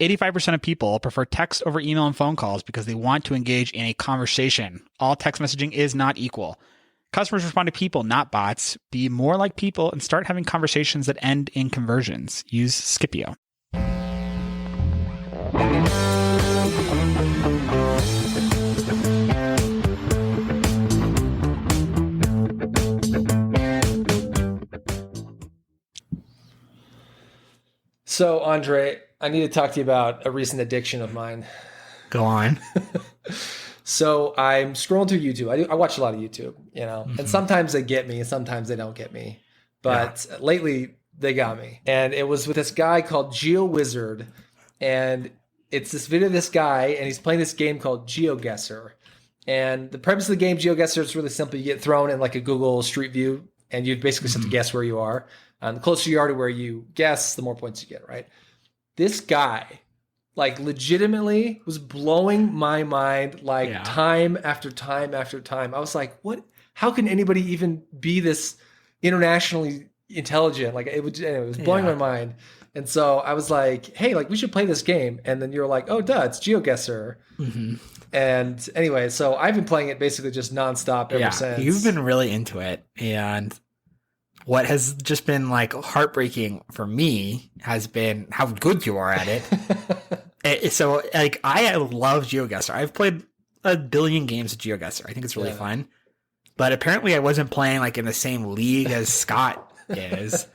85% of people prefer text over email and phone calls because they want to engage in a conversation. All text messaging is not equal. Customers respond to people, not bots. Be more like people and start having conversations that end in conversions. Use Scipio. So, Andre, I need to talk to you about a recent addiction of mine. Go on. So I'm scrolling through YouTube. I watch a lot of YouTube, and sometimes they get me and sometimes they don't get me. But lately they got me. And it was with this guy called GeoWizard. And it's this video of this guy and he's playing this game called GeoGuessr. And the premise of the game, GeoGuessr, is really simple. You get thrown in like a Google Street View and you basically have to guess where you are. The closer you are to where you guess, the more points you get, right? This guy, like, legitimately was blowing my mind, time after time after time. I was like, what? How can anybody even be this internationally intelligent? Like, it was blowing my mind. And so I was like, hey, like, we should play this game. And then you're like, oh, duh, it's GeoGuessr. Mm-hmm. And anyway, so I've been playing it basically just nonstop ever since. You've been really into it. And what has just been like heartbreaking for me has been how good you are at it. So like, I love GeoGuessr. I've played a billion games of GeoGuessr. I think it's really fun. But apparently I wasn't playing like in the same league as Scott is,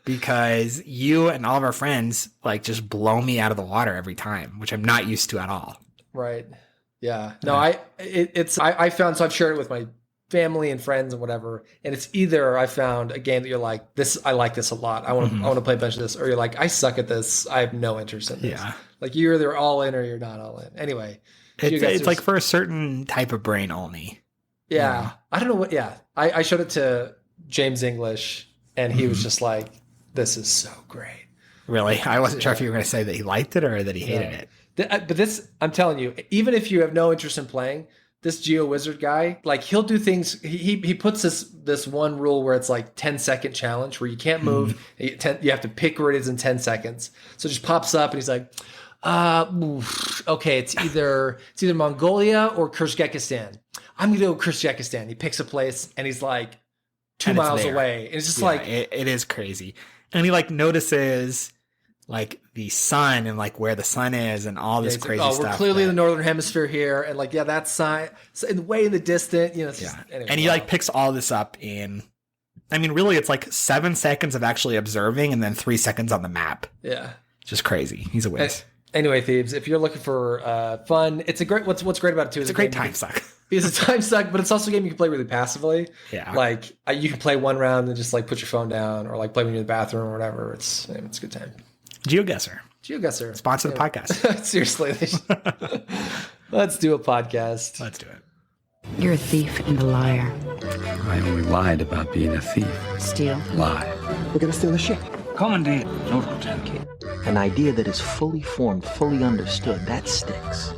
because you and all of our friends like just blow me out of the water every time, which I'm not used to at all. Right. Yeah. No, I found, so I've shared it with my family and friends and whatever, and it's either I found a game that you're like, this, I like this a lot, I want to play a bunch of this, or you're like, I suck at this, I have no interest in this. Yeah, like you're either all in or you're not all in. Anyway, it's like for a certain type of brain only. Yeah. I don't know what. I showed it to James English and he was just like, this is so great. Really? I wasn't sure if you were going to say that he liked it or that he hated it. But this, I'm telling you, even if you have no interest in playing, this GeoWizard guy, like, he'll do things. He puts this one rule where it's like 10-second challenge where you can't move. You have to pick where it is in 10 seconds. So it just pops up and he's like, okay, it's either Mongolia or Kyrgyzstan. I'm gonna go Kyrgyzstan. He picks a place and he's like 2 miles away. And it's just it is crazy. And he like notices like the sun and like where the sun is and all this crazy stuff. We're clearly in the northern hemisphere here, and like, that sign, so way in the distant, Anyway, and he like picks all this up in, I mean, really, it's like 7 seconds of actually observing, and then 3 seconds on the map. Yeah, just crazy. He's a whiz. Anyway, thieves, if you're looking for fun, it's a great. What's great about it too is it's a great time suck. It's a time suck, but it's also a game you can play really passively. Yeah, like you can play one round and just like put your phone down, or like play when you're in the bathroom or whatever. It's a good time. GeoGuessr. Sponsor the podcast. Seriously. Let's do a podcast. Let's do it. You're a thief and a liar. I only lied about being a thief. Steal. Lie. We're gonna steal the ship. Commandant. Lord Lieutenant. An idea that is fully formed, fully understood, that sticks.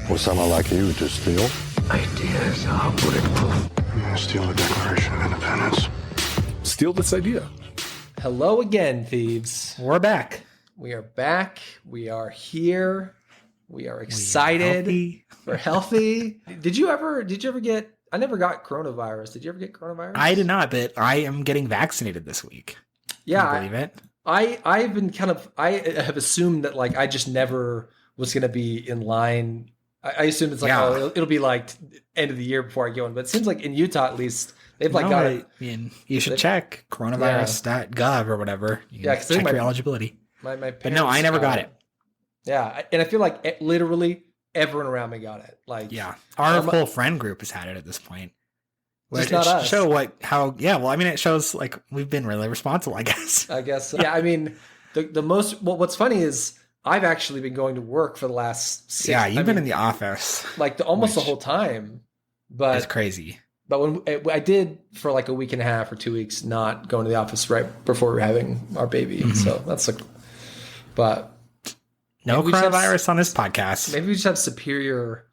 For someone like you to steal? Ideas are bulletproof. I'm gonna steal the Declaration of Independence. Steal this idea. Hello again, thieves. We're back. We are back. We are here. We are excited. We're healthy. Did you ever get, I never got coronavirus. Did you ever get coronavirus? I did not, but I am getting vaccinated this week. Yeah. Can you believe it? I've been I have assumed that like I just never was going to be in line. I assumed it's like, it'll be like end of the year before I go in. But it seems like in Utah, at least, they've got it. I mean, you should check coronavirus.gov or whatever. You can check your eligibility. My parents, but no, I never got it. Yeah, and I feel like literally everyone around me got it. Like, our whole friend group has had it at this point. Just not us. It shows like we've been really responsible, I guess. Yeah, I mean, the most. Well, what's funny is I've actually been going to work for the last 6 Yeah, you've been in the office like almost the whole time. But it's crazy. But when I did for like a week and a half or 2 weeks not going to the office right before we were having our baby, so that's like. But no coronavirus on this podcast. Maybe we just have superior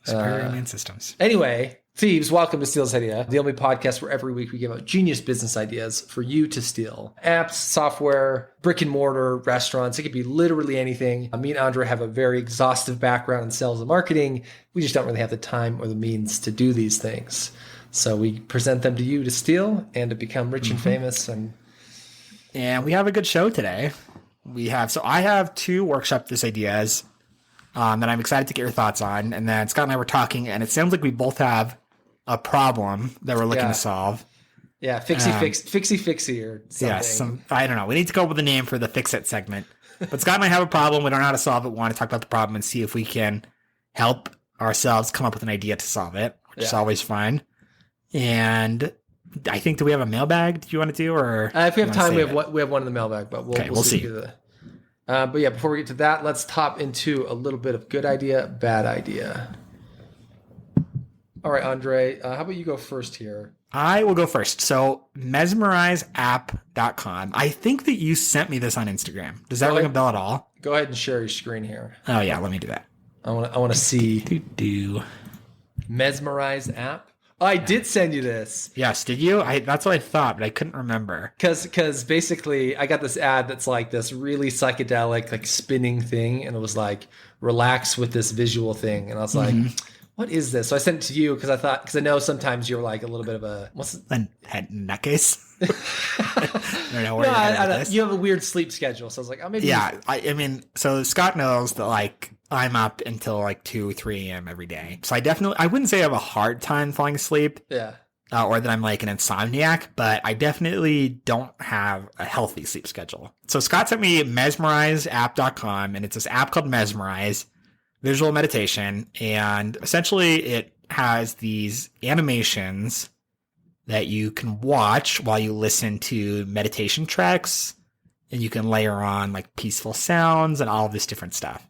immune systems. Anyway, Thieves, welcome to Steal's Idea, the only podcast where every week we give out genius business ideas for you to steal. Apps, software, brick and mortar, restaurants. It could be literally anything. Me and Andre have a very exhaustive background in sales and marketing. We just don't really have the time or the means to do these things. So we present them to you to steal and to become rich and famous. And we have a good show today. I have 2 workshop this ideas that I'm excited to get your thoughts on. And then Scott and I were talking, and it sounds like we both have a problem that we're looking to solve. Yeah, fixie or something. Yes, I don't know. We need to come up with a name for the Fix It segment. But Scott and I have a problem. We don't know how to solve it. We want to talk about the problem and see if we can help ourselves come up with an idea to solve it, which is always fun. And I think, do we have a mailbag? Do you want to do, or if we have time, we have one in the mailbag, but we'll see. But yeah, before we get to that, let's top into a little bit of good idea, bad idea. All right, Andre, how about you go first here? I will go first. So mesmerizeapp.com. I think that you sent me this on Instagram. Does that ring a bell at all? Go ahead and share your screen here. Oh yeah, let me do that. I want to see. Mesmerize app. Oh, I did send you this. Yes, did you? That's what I thought, but I couldn't remember. Because basically, I got this ad that's like this really psychedelic, like spinning thing, and it was like, relax with this visual thing, and I was like, what is this? So I sent it to you because I know sometimes you're like a little bit of a nutcase. I don't know where you have a weird sleep schedule, so I was like, oh, maybe. Yeah, I mean, so Scott knows that like I'm up until like 2, 3 a.m. every day. So I wouldn't say I have a hard time falling asleep. Yeah. Or that I'm like an insomniac, but I definitely don't have a healthy sleep schedule. So Scott sent me mesmerizeapp.com, and it's this app called Mesmerize, visual meditation. And essentially it has these animations that you can watch while you listen to meditation tracks, and you can layer on like peaceful sounds and all of this different stuff.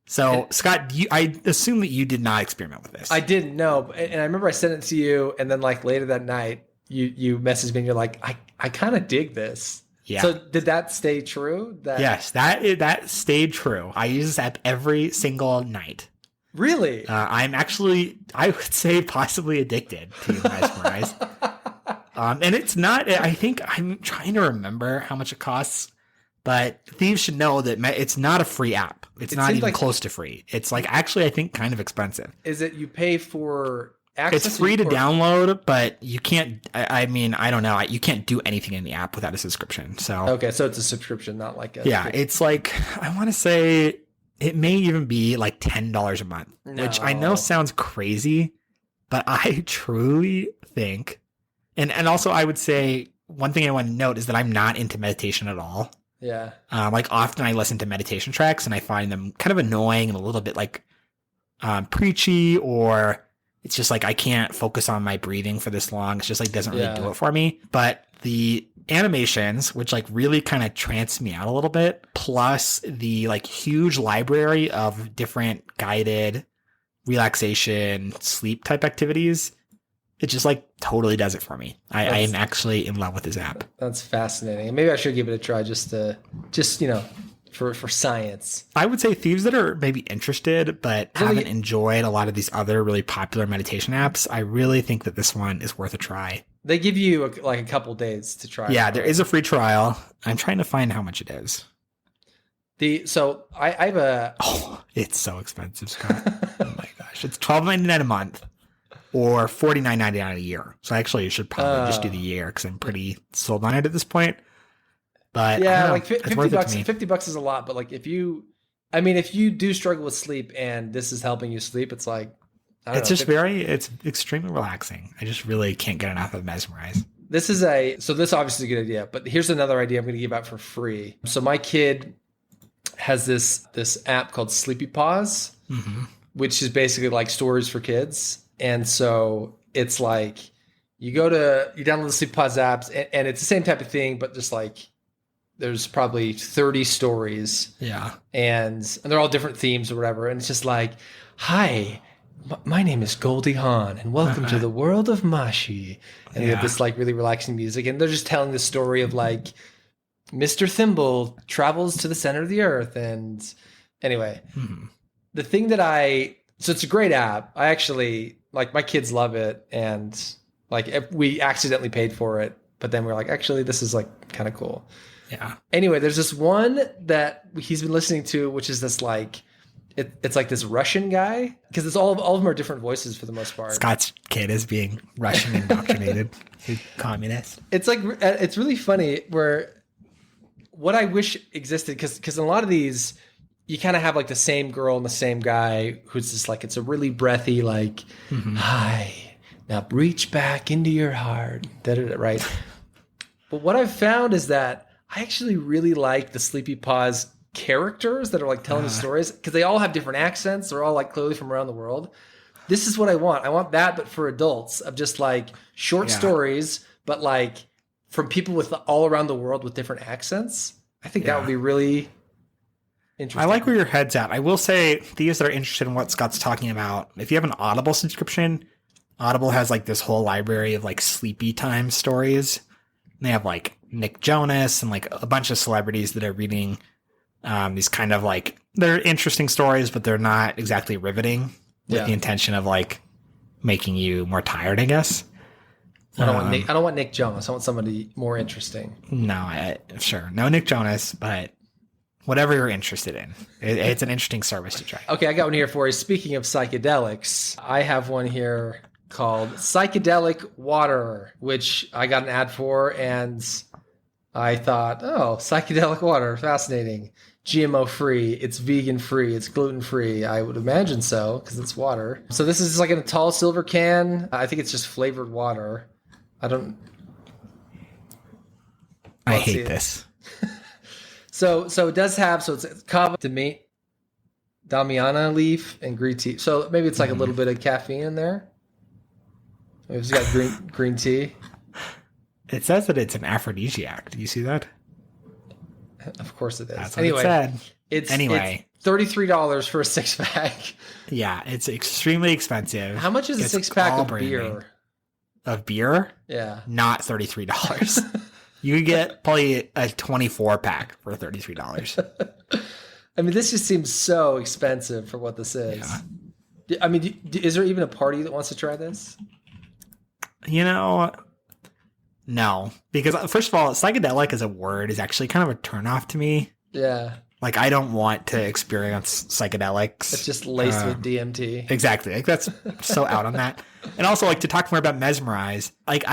So, Scott, I assume that you did not experiment with this. I didn't know. And I remember I sent it to you, and then like later that night, you messaged me and you're like, I kind of dig this. Yeah. So did that stay true? Yes, that stayed true. I use this app every single night. Really? I'm actually, I would say, possibly addicted to Mesmerize. And it's not, I think I'm trying to remember how much it costs. But thieves should know that it's not a free app. It's not even close to free. It's like actually, I think, kind of expensive. Is it you pay for access? It's free to download, but you can't. I mean, I don't know. You can't do anything in the app without a subscription. So okay, so it's a subscription, not like a. Yeah, it's like I want to say it may even be like $10 a month, which I know sounds crazy, but I truly think, and also I would say one thing I want to note is that I'm not into meditation at all. Yeah. Like often I listen to meditation tracks and I find them kind of annoying and a little bit like preachy, or it's just like I can't focus on my breathing for this long. It's just like doesn't really do it for me. But the animations, which like really kind of trance me out a little bit, plus the like huge library of different guided relaxation, sleep type activities, it just like totally does it for me. I am actually in love with this app. That's fascinating. Maybe I should give it a try just for science. I would say thieves that are maybe interested but haven't enjoyed a lot of these other really popular meditation apps, I really think that this one is worth a try. They give you a couple days to try. Yeah, there is a free trial. I'm trying to find how much it is. So I have a. Oh, it's so expensive, Scott. Oh my gosh, it's $12.99 a month. Or $49.99 a year. So actually, you should probably just do the year because I'm pretty sold on it at this point. But yeah, like $50. $50 is a lot, but like if you do struggle with sleep and this is helping you sleep, it's like it's extremely relaxing. I just really can't get enough of Mesmerize. This obviously is a good idea, but here's another idea I'm going to give out for free. So my kid has this app called Sleepy Paws, which is basically like stories for kids. And so it's like you download the Sleep Pause apps and it's the same type of thing, but just like there's probably 30 stories. Yeah. And they're all different themes or whatever. And it's just like, hi, my name is Goldie Hawn and welcome to the world of Mashi. And you have this like really relaxing music. And they're just telling the story of like Mr. Thimble travels to the center of the earth. And anyway, the thing that so it's a great app. I actually like my kids love it, and like if we accidentally paid for it, but then we're like, actually, this is like kind of cool. Yeah. Anyway, there's this one that he's been listening to, which is this like, it's like this Russian guy, because it's all of them are different voices for the most part. Scott's kid is being Russian indoctrinated. He's communist. It's like, it's really funny where what I wish existed, because in a lot of these, you kind of have like the same girl and the same guy who's just like, it's a really breathy, like, hi, now reach back into your heart, right? But what I've found is that I actually really like the Sleepy Paws characters that are like telling the stories, because they all have different accents. They're all like clearly from around the world. This is what I want. I want that, but for adults, of just like short stories, but like from people with all around the world with different accents. I think that would be really interesting. I like where your head's at. I will say, these that are interested in what Scott's talking about, if you have an Audible subscription, Audible has like this whole library of like sleepy time stories. And they have like Nick Jonas and like a bunch of celebrities that are reading these kind of like, they're interesting stories, but they're not exactly riveting, with the intention of like making you more tired, I guess. I don't want Nick Jonas. I want somebody more interesting. No, sure. No Nick Jonas, but whatever you're interested in. It's an interesting service to try. Okay, I got one here for you. Speaking of psychedelics, I have one here called Psychedelic Water, which I got an ad for, and I thought, oh, psychedelic water, fascinating. GMO free, it's vegan free, it's gluten free. I would imagine so, because it's water. So this is like in a tall silver can. I think it's just flavored water. I hate this. So it does have, so it's kava, Damiana leaf, and green tea. So maybe it's like a little bit of caffeine in there. Maybe it's got green tea. It says that it's an aphrodisiac. Do you see that? Of course it is. That's what it said. It's $33 for a 6-pack. Yeah, it's extremely expensive. How much is a 6-pack of beer? Of beer? Yeah. Not $33. You could get probably a 24-pack for $33. I mean, this just seems so expensive for what this is. Yeah. I mean, is there even a party that wants to try this? You know, no. Because first of all, psychedelic as a word is actually kind of a turnoff to me. Yeah. Like, I don't want to experience psychedelics. It's just laced with DMT. Exactly. Like, that's so out on that. And also, like, to talk more about Mesmerize, like,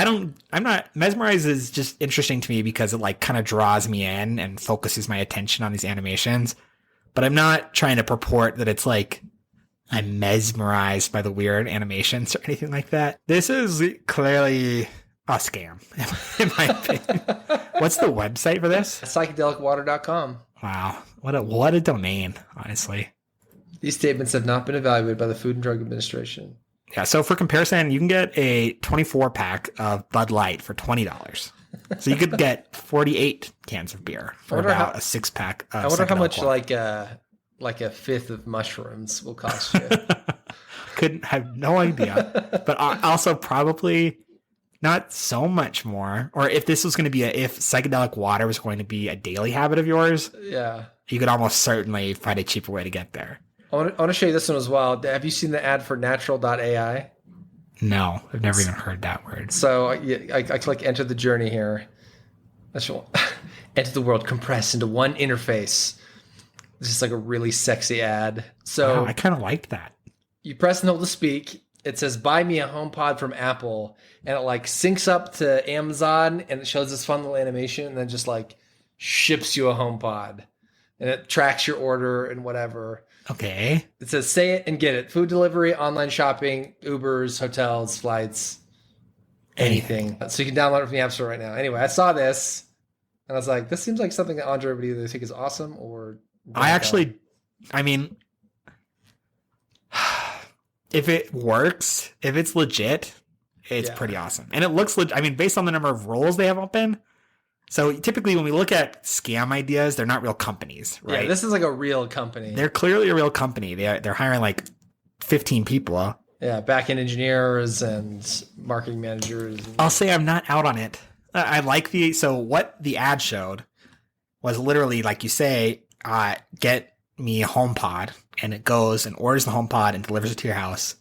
Mesmerize is just interesting to me because it, like, kind of draws me in and focuses my attention on these animations. But I'm not trying to purport that it's, like, I'm mesmerized by the weird animations or anything like that. This is clearly a scam, in my opinion. What's the website for this? Psychedelicwater.com. Wow. What a domain, honestly. These statements have not been evaluated by the Food and Drug Administration. Yeah, so for comparison, you can get a 24-pack of Bud Light for $20. So you could get 48 cans of beer for about a 6-pack of I wonder how much water. like a fifth of mushrooms will cost you. Couldn't have no idea. But also probably not so much more. Or if this was going to be if psychedelic water was going to be a daily habit of yours, yeah, you could almost certainly find a cheaper way to get there. I want to show you this one as well. Have you seen the ad for natural.ai? No, I've never even heard that word. So I click enter the journey here. Enter the world compressed into one interface. It's just like a really sexy ad. So wow, I kind of like that. You press and hold to speak. It says, buy me a HomePod from Apple. And it like syncs up to Amazon and it shows this fun little animation and then just like ships you a HomePod. And it tracks your order and whatever. Okay. It says, say it and get it. Food delivery, online shopping, Ubers, hotels, flights, anything. So you can download it from the App Store right now. Anyway, I saw this and I was like, this seems like something that Andre would either think is awesome or... I mean, if it works, if it's legit, it's pretty awesome. And it looks legit. I mean, based on the number of roles they have open. So typically when we look at scam ideas, they're not real companies, right? Yeah, this is like a real company. They're clearly a real company. They're hiring like 15 people. Yeah, back-end engineers and marketing managers. I'll say I'm not out on it. I like so what the ad showed was literally, like you say, get me a HomePod, and it goes and orders the HomePod and delivers it to your house.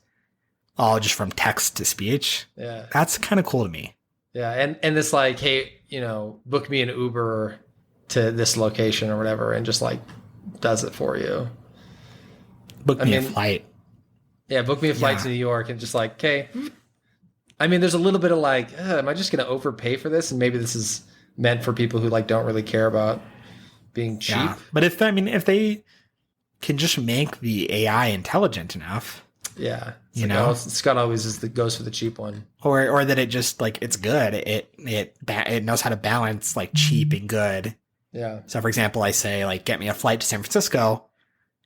all just from text to speech. Yeah. That's kind of cool to me. Yeah. And it's like, hey, book me an Uber to this location or whatever, and just like does it for you. Book me a flight. Yeah. Book me a flight to New York, and just like, okay. I mean, there's a little bit of like, am I just going to overpay for this? And maybe this is meant for people who like don't really care about being cheap. Yeah. But if they can just make the AI intelligent enough. Yeah. Scott always goes for the cheap one. Or that it just like, it's good. It knows how to balance like cheap and good. Yeah. So for example, I say like, get me a flight to San Francisco,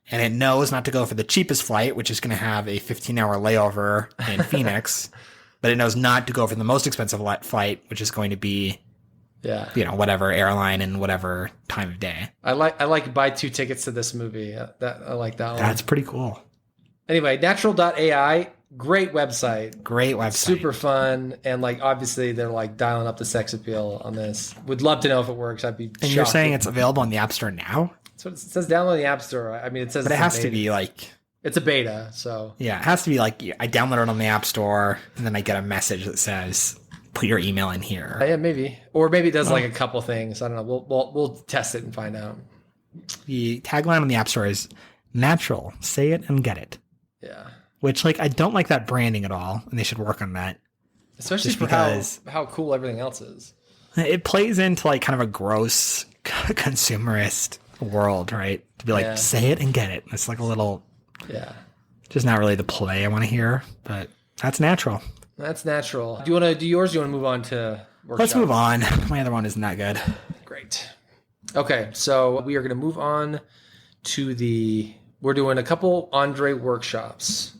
and it knows not to go for the cheapest flight, which is going to have a 15-hour layover in Phoenix, but it knows not to go for the most expensive flight, which is going to be, whatever airline and whatever time of day. I like buy 2 tickets to this movie. I like that one. That's pretty cool. Anyway, natural.ai, great website. Super fun. And like, obviously they're like dialing up the sex appeal on this. Would love to know if it works. I'd be shocked. And you're saying it's available in the App Store now? That's what it says, download the App Store. I mean, it says, but it has to be like, it's a beta. So yeah, it has to be like, I download it on the App Store and then I get a message that says, put your email in here. Yeah, maybe. Or maybe it does like a couple things. I don't know. We'll test it and find out. The tagline on the App Store is natural. Say it and get it. Yeah. Which, like, I don't like that branding at all, and they should work on that. Especially because how cool everything else is. It plays into, like, kind of a gross consumerist world, right? To be like, say it and get it. It's like a little... Yeah. Just not really the play I want to hear, but that's natural. That's natural. Do you want to do yours? Or do you want to move on to workshops? Let's move on. My other one isn't that good. Great. Okay, so we are going to move on to we're doing a couple Andre workshops.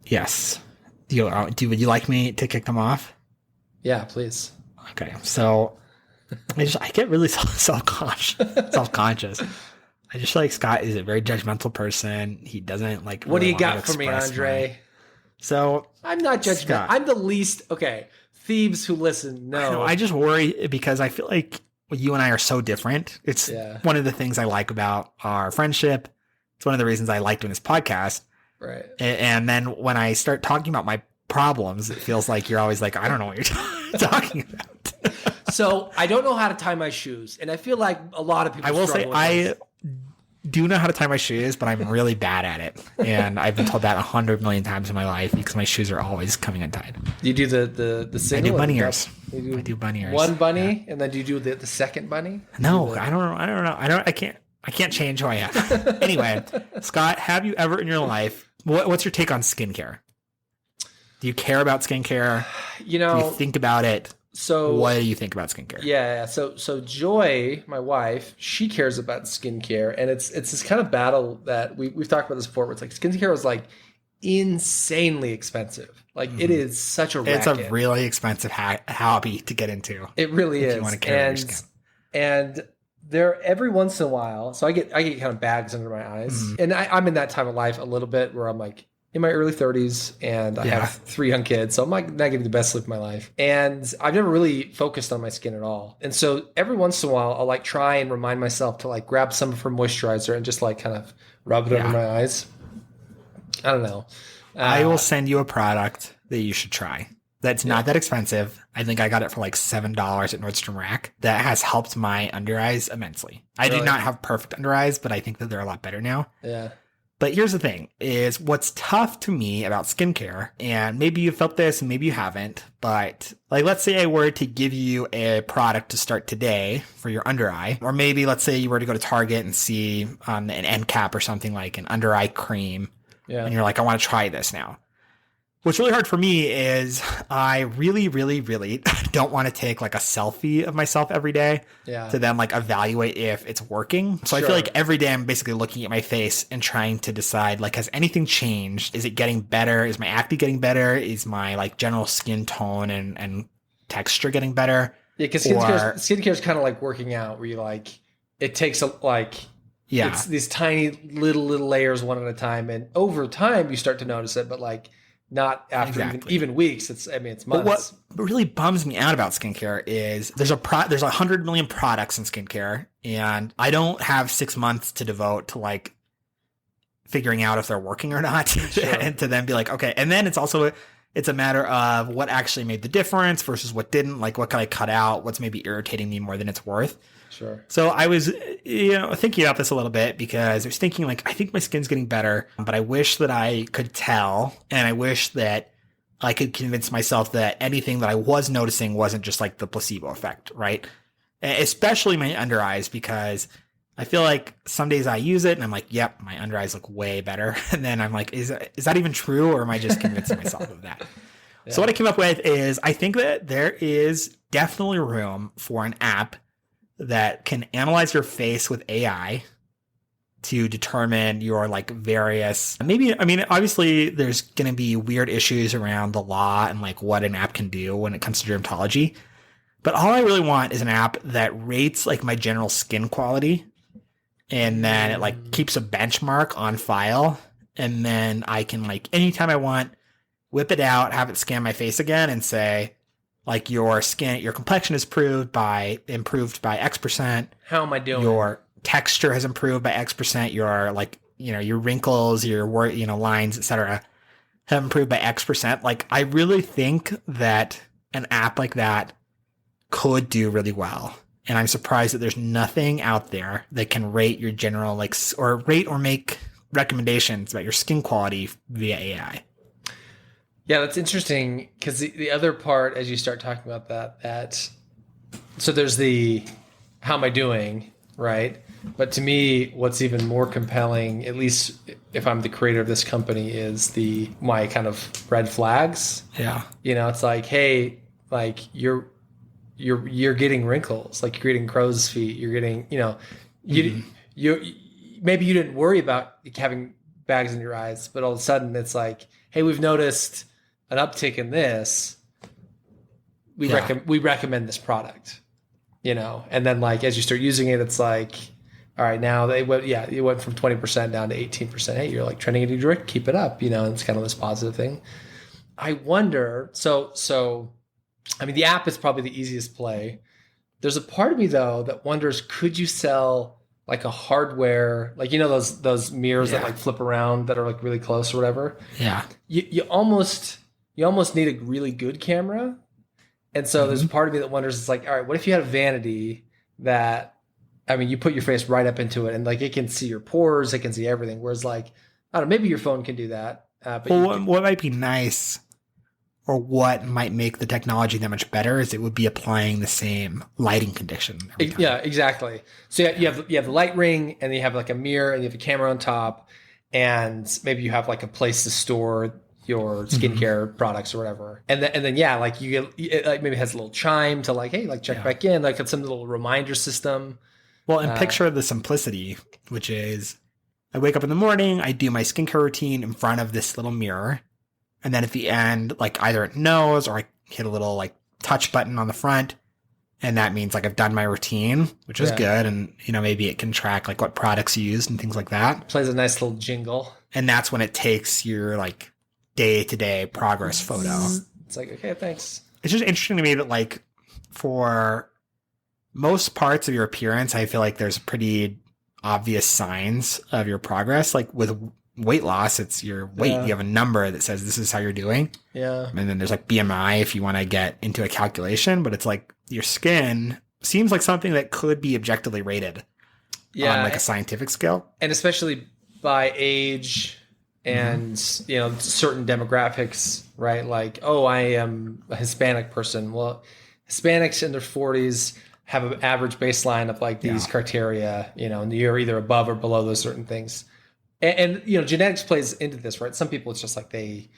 Yes. Would you like me to kick them off? Yeah, please. Okay. So I get really self-conscious. I just feel like Scott is a very judgmental person. He doesn't like. What do you got for me, Andre? So I'm not judgmental. I'm the least. Okay. Thieves who listen, no. I just worry because I feel like you and I are so different. It's one of the things I like about our friendship. It's one of the reasons I like doing this podcast. Right. And then when I start talking about my problems, it feels like you're always like, I don't know what you're talking about. So I don't know how to tie my shoes. And I feel like a lot of people I will say I do know how to tie my shoes, but I'm really bad at it. And I've been told that 100 million times in my life because my shoes are always coming untied. You do the single? I do bunny ears. I do bunny ears. One bunny, and then do you do the second bunny? No, I don't know. I can't change who I am. Anyway, Scott, have you ever in your life, what's your take on skincare? Do you care about skincare? Do you think about it? So what do you think about skincare? Yeah. So Joy, my wife, she cares about skincare, and it's this kind of battle that we've talked about this before. Where it's like skincare is like insanely expensive. Like it is such a racket. It's a really expensive hobby to get into. It really is. You want to care about your skin. And there every once in a while, so I get kind of bags under my eyes, and I'm in that time of life a little bit where I'm like in my early 30s, and I have 3 young kids, so I'm like not getting the best sleep of my life, and I've never really focused on my skin at all. And so every once in a while, I'll like try and remind myself to like grab some of her moisturizer and just like kind of rub it over my eyes. I don't know. I will send you a product that you should try. That's not that expensive. I think I got it for like $7 at Nordstrom Rack. That has helped my under eyes immensely. I did not have perfect under eyes, but I think that they're a lot better now. Yeah. But here's the thing is what's tough to me about skincare, and maybe you felt this and maybe you haven't, but like, let's say I were to give you a product to start today for your under eye, or maybe let's say you were to go to Target and see an end cap or something like an under eye cream. Yeah. And you're like, I want to try this now. What's really hard for me is I really, really, really don't want to take like a selfie of myself every day to then like evaluate if it's working. So I feel like every day I'm basically looking at my face and trying to decide like, has anything changed? Is it getting better? Is my acne getting better? Is my like general skin tone and texture getting better? Yeah, because skincare is kind of like working out where you like, it takes it's these tiny little layers one at a time. And over time you start to notice it, but like, not after even weeks. It's months. But what really bums me out about skincare is there's 100 million products in skincare, and I don't have 6 months to devote to like figuring out if they're working or not, and to then be like, okay. And then it's also It's a matter of what actually made the difference versus what didn't. Like, what can I cut out? What's maybe irritating me more than it's worth? Sure. So I was, thinking about this a little bit because I was thinking, like, I think my skin's getting better, but I wish that I could tell, and I wish that I could convince myself that anything that I was noticing wasn't just like the placebo effect, right? Especially my under eyes, because I feel like some days I use it and I'm like, yep, my under eyes look way better. And then I'm like, is that even true? Or am I just convincing myself of that? Yeah. So what I came up with is I think that there is definitely room for an app that can analyze your face with AI to determine your like various, obviously there's going to be weird issues around the law and like what an app can do when it comes to dermatology. But all I really want is an app that rates like my general skin quality, and then it like keeps a benchmark on file, and then I can like anytime I want whip it out, have it scan my face again and say like your complexion is improved by X%. How am I doing? Your texture has improved by X%. Your like, your wrinkles, your lines, etc. have improved by X%. Like, I really think that an app like that could do really well. And I'm surprised that there's nothing out there that can rate your general, like, or rate or make recommendations about your skin quality via AI. Yeah, that's interesting, because the other part, as you start talking about that, so there's the, how am I doing, right? But to me, what's even more compelling, at least if I'm the creator of this company, is my kind of red flags. Yeah. It's like, hey, like you're getting wrinkles, like you're getting crow's feet, you're getting, you maybe you didn't worry about having bags in your eyes, but all of a sudden it's like, hey, we've noticed an uptick in this. We recommend this product, and then like as you start using it, it's like, all right, now it went from 20% down to 18%. Hey, you're like trending in a direct, keep it up, and it's kind of this positive thing. I wonder, so I mean, the app is probably the easiest play. There's a part of me though that wonders, could you sell like a hardware, like those mirrors that like flip around that are like really close or whatever? Yeah. You almost need a really good camera. And so there's a part of me that wonders, it's like, all right, what if you had a vanity that, I mean, you put your face right up into it and like it can see your pores, it can see everything. Whereas like, I don't know, maybe your phone can do that. But what might be nice, or what might make the technology that much better, is it would be applying the same lighting condition every time. Yeah, exactly. So you have the light ring, and then you have like a mirror, and you have a camera on top, and maybe you have like a place to store your skincare products or whatever. And then like you get, it like maybe has a little chime to like, hey, like check back in, like it's some little reminder system. Well, and picture the simplicity, which is I wake up in the morning, I do my skincare routine in front of this little mirror. And then at the end, like either it knows or I hit a little like touch button on the front. And that means like I've done my routine, which is good. And, maybe it can track like what products you used and things like that. Plays a nice little jingle. And that's when it takes your like day-to-day progress photo. It's like, okay, thanks. It's just interesting to me that like for most parts of your appearance, I feel like there's pretty obvious signs of your progress. Like with weight loss, it's your weight. You have a number that says this is how you're doing. Yeah. And then there's like BMI if you want to get into a calculation, but it's like your skin seems like something that could be objectively rated on like a scientific scale. And especially by age and, certain demographics, right? Like, oh, I am a Hispanic person. Well, Hispanics in their 40s have an average baseline of like these criteria, and you're either above or below those certain things. And genetics plays into this, right? Some people, it's just like they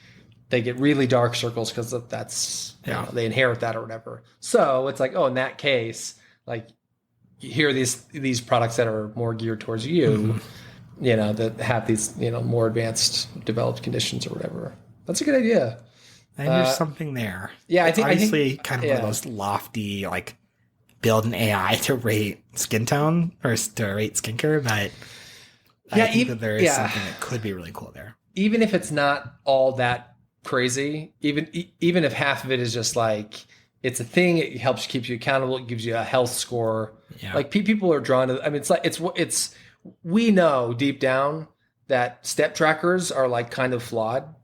get really dark circles because that's they inherit that or whatever. So it's like, oh, in that case, like here are these products that are more geared towards you, that have these more advanced developed conditions or whatever. That's a good idea. And there's something there. Yeah, I think obviously kind of one of those lofty like build an AI to rate skin tone or to rate skincare, but I think that there is something that could be really cool there. Even if it's not all that crazy, even if half of it is just like, it's a thing, it helps keep you accountable, it gives you a health score. Yeah. Like people are drawn to, I mean, it's we know deep down that step trackers are like kind of flawed,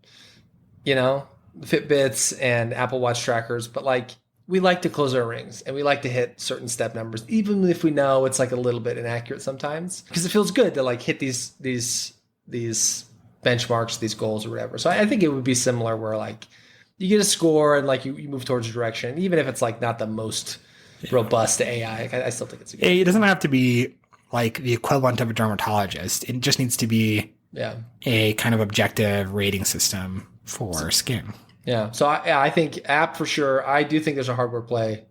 Fitbits and Apple Watch trackers, but like we like to close our rings and we like to hit certain step numbers, even if we know it's like a little bit inaccurate sometimes, because it feels good to like hit these benchmarks, these goals or whatever. So I think it would be similar where like you get a score and like you move towards a direction, even if it's like not the most robust AI. I still think it's a good It doesn't have to be like the equivalent of a dermatologist. It just needs to be a kind of objective rating system for skin. Yeah. So I think app for sure. I do think there's a hardware play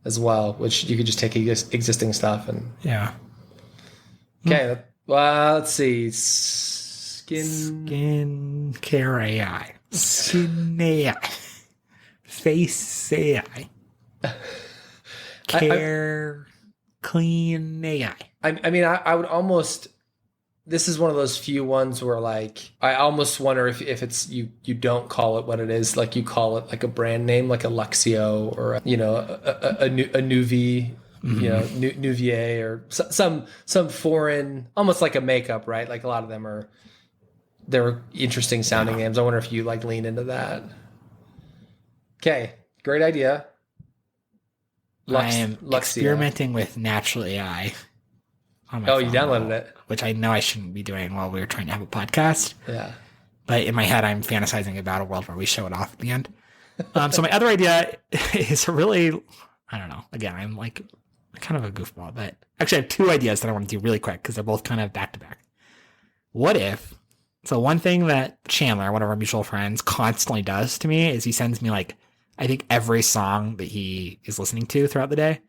as well, which you could just take existing stuff and Okay. Well, let's see. Skin CareAI. Skin AI. Face AI. Care Clean AI. I mean, I would almost. This is one of those few ones where, like, I almost wonder if it's you don't call it what it is, like you call it like a brand name, like a Luxio or a Nuvi, Nuvier or some foreign, almost like a makeup, right? Like a lot of them they're interesting sounding names. I wonder if you like lean into that. Okay, great idea. I am experimenting with natural AI. On my phone, you downloaded it. Which I know I shouldn't be doing while we were trying to have a podcast. Yeah. But in my head, I'm fantasizing about a world where we show it off at the end. So my other idea is really, I don't know. Again, I'm like kind of a goofball, but actually I have two ideas that I want to do really quick because they're both kind of back to back. What if, so one thing that Chandler, one of our mutual friends, constantly does to me is he sends me like, I think every song that he is listening to throughout the day.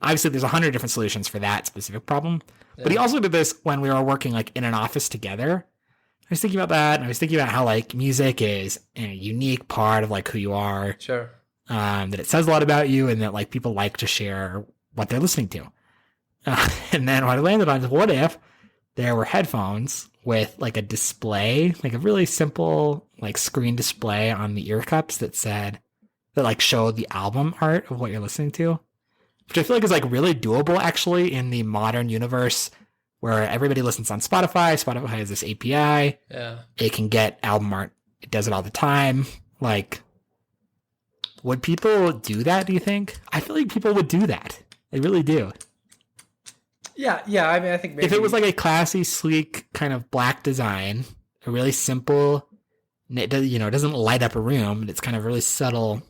Obviously, there's 100 different solutions for that specific problem. Yeah. But he also did this when we were working like in an office together. I was thinking about that, and I was thinking about how like music is a unique part of like who you are. Sure. That it says a lot about you, and that like people like to share what they're listening to. And then what I landed on is, what if there were headphones with like a display, like a really simple like screen display on the ear cups that like showed the album art of what you're listening to, which I feel like is like really doable actually in the modern universe where everybody listens on Spotify. Spotify has this API. Yeah. It can get album art. It does it all the time. Like, would people do that, do you think? I feel like people would do that. They really do. Yeah. I mean, I think maybe if it was like a classy, sleek kind of black design, a really simple, it doesn't light up a room, but it's kind of really subtle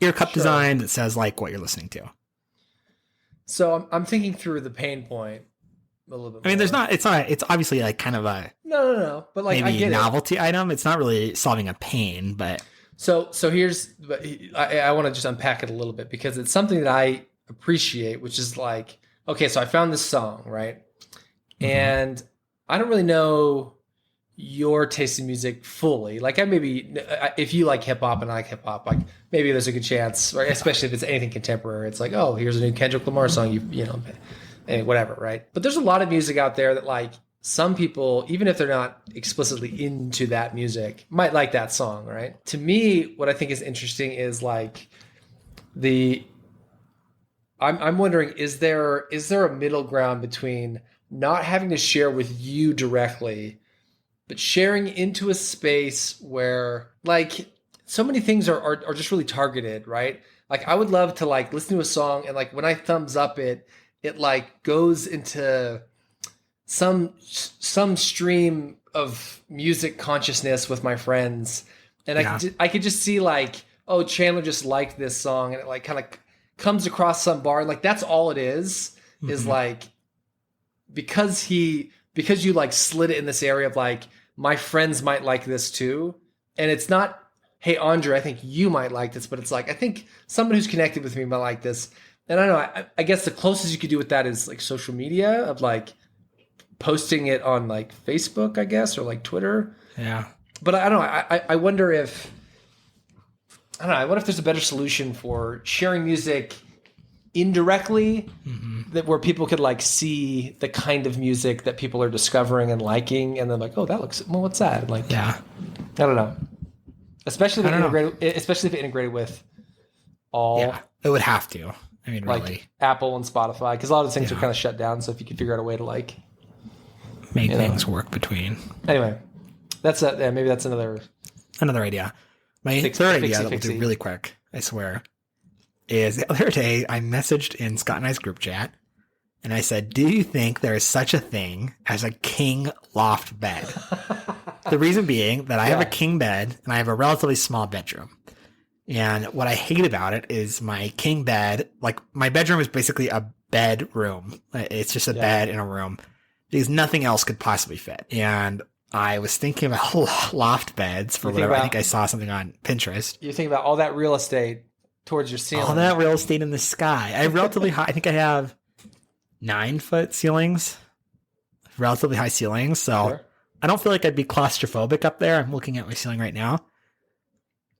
ear cup design that says like what you're listening to. So I'm thinking through the pain point a little bit. I mean, it's obviously like kind of a no, but like maybe I get novelty item. It's not really solving a pain, but so here's, I want to just unpack it a little bit because it's something that I appreciate, which is like, okay, so I found this song, right? Mm-hmm. And I don't really know your taste in music fully. Like if you like hip hop and I like hip hop, like maybe there's a good chance, right? Especially if it's anything contemporary, it's like, oh, here's a new Kendrick Lamar song, whatever, right? But there's a lot of music out there that like some people, even if they're not explicitly into that music, might like that song, right? To me, what I think is interesting is like I'm wondering, is there a middle ground between not having to share with you directly, but sharing into a space where like so many things are just really targeted, right? Like I would love to like listen to a song and like when I thumbs up it like goes into some stream of music consciousness with my friends. And I could just see like, oh, Chandler just liked this song and it like kind of comes across some bar. And like, that's all it is like, because you like slid it in this area of like, my friends might like this too. And it's not, hey, Andre, I think you might like this, but it's like, I think someone who's connected with me might like this. And I don't know, I guess the closest you could do with that is like social media of like posting it on like Facebook, I guess, or like Twitter. Yeah. But I don't know. I wonder if there's a better solution for sharing music indirectly that where people could like see the kind of music that people are discovering and liking, and then like, oh, that looks, well, what's that? Like, yeah, I don't know. Especially if it integrated with all. Yeah, it would have to. I mean, like really, Apple and Spotify, because a lot of things are kind of shut down. So if you could figure out a way to like make things work between. Anyway, maybe that's another idea. My third idea that we'll do really quick, I swear, is the other day I messaged in Scott and I's group chat, and I said, do you think there is such a thing as a king loft bed? The reason being that I have a king bed and I have a relatively small bedroom. And what I hate about it is my king bed, like my bedroom is basically a bedroom. It's just a bed in a room because nothing else could possibly fit. And I was thinking about loft beds for whatever. I think I saw something on Pinterest. You're thinking about all that real estate towards your ceiling. All that real estate in the sky. I have relatively high. I think I have 9-foot ceilings, relatively high ceilings. So I don't feel like I'd be claustrophobic up there. I'm looking at my ceiling right now.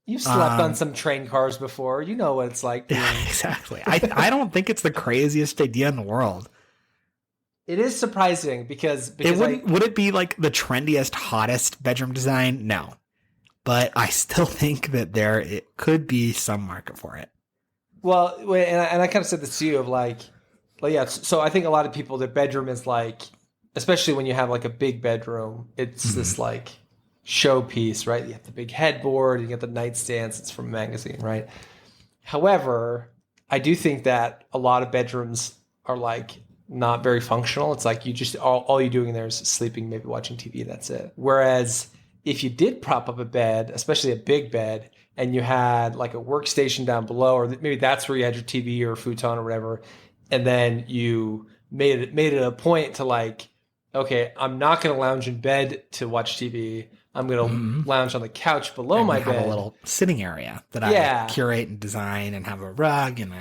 You've slept on some train cars before. You know what it's like. Yeah, exactly. I don't think it's the craziest idea in the world. It is surprising because would it be like the trendiest, hottest bedroom design? No. But I still think that it could be some market for it. Well, and I kind of said this to you of like, yeah. So I think a lot of people, their bedroom is like, especially when you have like a big bedroom, it's this like showpiece, right? You have the big headboard, you get the nightstands. It's from a magazine, right? However, I do think that a lot of bedrooms are like not very functional. It's like you just all you're doing in there is sleeping, maybe watching TV. That's it. Whereas if you did prop up a bed, especially a big bed, and you had like a workstation down below, or maybe that's where you had your TV or futon or whatever, and then you made it a point to like, okay, I'm not going to lounge in bed to watch TV. I'm going to lounge on the couch below my bed. Have a little sitting area that I curate and design, and have a rug and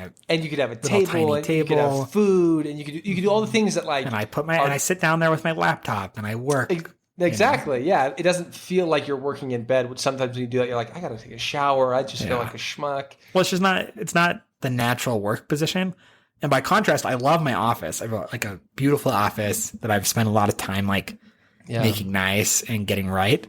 you could have a table, and you could have food, and you could do all the things that like. And I and I sit down there with my laptop and I work. Exactly. Yeah, it doesn't feel like you're working in bed. Which sometimes when you do that, you're like, I got to take a shower. I just feel like a schmuck. Well, it's just not. It's not the natural work position. And by contrast, I love my office. I have like a beautiful office that I've spent a lot of time making nice and getting right.